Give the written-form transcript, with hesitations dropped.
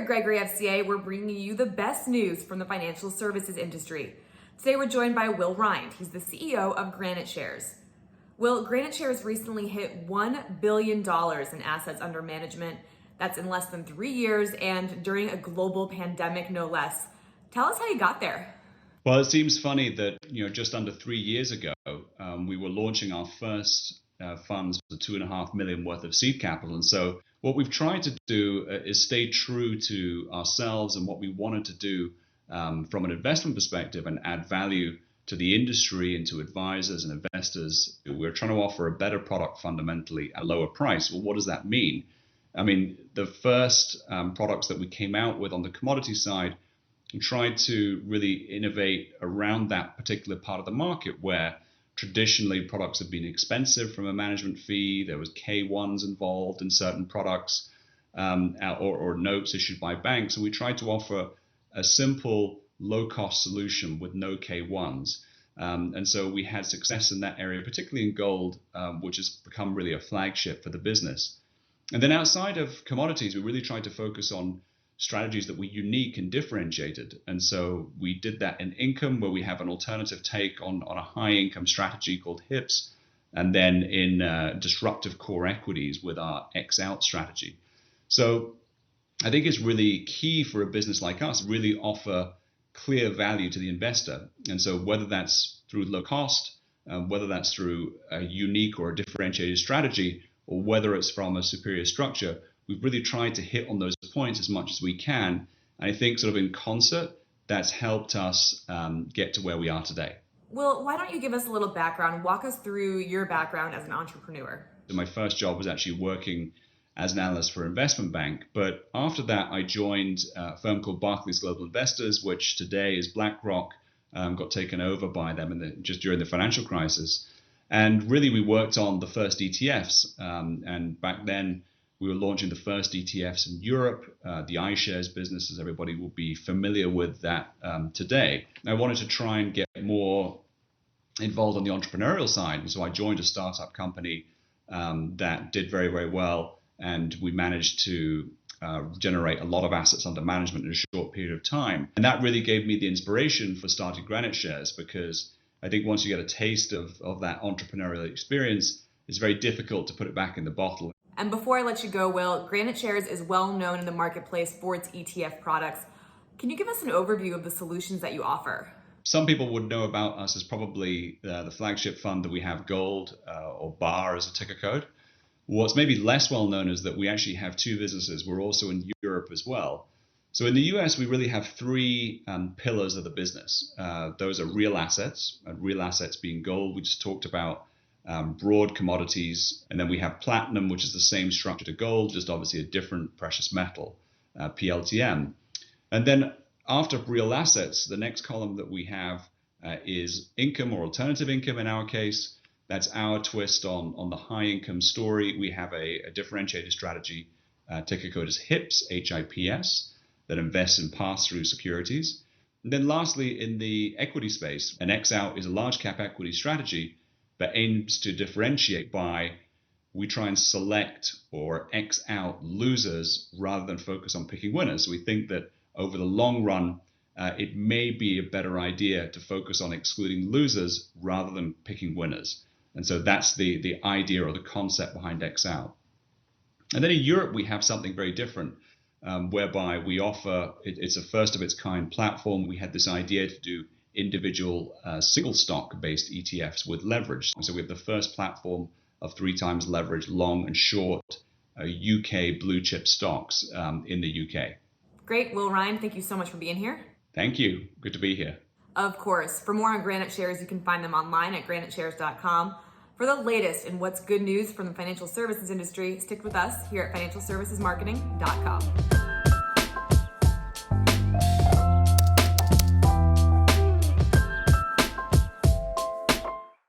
at Gregory FCA, we're bringing you the best news from the financial services industry. Today, we're joined by Will Rind. He's the CEO of Granite Shares. Will, Granite Shares recently hit $1 billion in assets under management. That's in less than 3 years and during a global pandemic, no less. Tell us how you got there. Well, it seems funny that just under 3 years ago, we were launching our first funds for $2.5 million worth of seed capital, and so what we've tried to do is stay true to ourselves and what we wanted to do from an investment perspective and add value to the industry and to advisors and investors. We're trying to offer a better product fundamentally at a lower price. Well, what does that mean? I mean, the first products that we came out with on the commodity side and tried to really innovate around that particular part of the market where traditionally products have been expensive from a management fee. There was K1s involved in certain products or notes issued by banks. And we tried to offer a simple, low-cost solution with no K1s. And so we had success in that area, particularly in gold, which has become really a flagship for the business. And then outside of commodities, we really tried to focus on strategies that were unique and differentiated. And so we did that in income, where we have an alternative take on a high income strategy called HIPS, and then in disruptive core equities with our X out strategy. So I think it's really key for a business like us to really offer clear value to the investor. And so whether that's through low cost, whether that's through a unique or a differentiated strategy, or whether it's from a superior structure, we've really tried to hit on those points as much as we can. And I think sort of in concert, that's helped us get to where we are today. Will, why don't you give us a little background, walk us through your background as an entrepreneur? My first job was actually working as an analyst for an investment bank. But after that, I joined a firm called Barclays Global Investors, which today is BlackRock, got taken over by them just during the financial crisis. And really, we worked on the first ETFs. And back then, we were launching the first ETFs in Europe, the iShares business, as everybody will be familiar with that today. I wanted to try and get more involved on the entrepreneurial side. And so I joined a startup company that did very, very well. And we managed to generate a lot of assets under management in a short period of time. And that really gave me the inspiration for starting Granite Shares, because I think once you get a taste of that entrepreneurial experience, it's very difficult to put it back in the bottle. And before I let you go, Will, Granite Shares is well known in the marketplace for its ETF products. Can you give us an overview of the solutions that you offer? Some people would know about us as probably the flagship fund that we have, Gold, or BAR as a ticker code. What's maybe less well known is that we actually have two businesses. We're also in Europe as well. So in the US, we really have three pillars of the business. Those are real assets, and real assets being gold, we just talked about, broad commodities. And then we have platinum, which is the same structure to gold, just obviously a different precious metal, PLTM. And then after real assets, the next column that we have is income, or alternative income in our case. That's our twist on the high income story. We have a differentiated strategy, ticker code is HIPS, HIPS, that invests in pass-through securities. And then lastly, in the equity space, an X out is a large cap equity strategy that aims to differentiate by we try and select or X out losers rather than focus on picking winners. So we think that over the long run, it may be a better idea to focus on excluding losers rather than picking winners. And so that's the idea or the concept behind X out. And then in Europe, we have something very different, whereby we offer, it's a first of its kind platform. We had this idea to do individual single stock based ETFs with leverage. So we have the first platform of 3 times leverage, long and short UK blue chip stocks in the UK. Great. Will Rind, thank you so much for being here. Thank you. Good to be here. Of course. For more on Granite Shares, you can find them online at graniteshares.com. For the latest in what's good news from the financial services industry, stick with us here at financialservicesmarketing.com.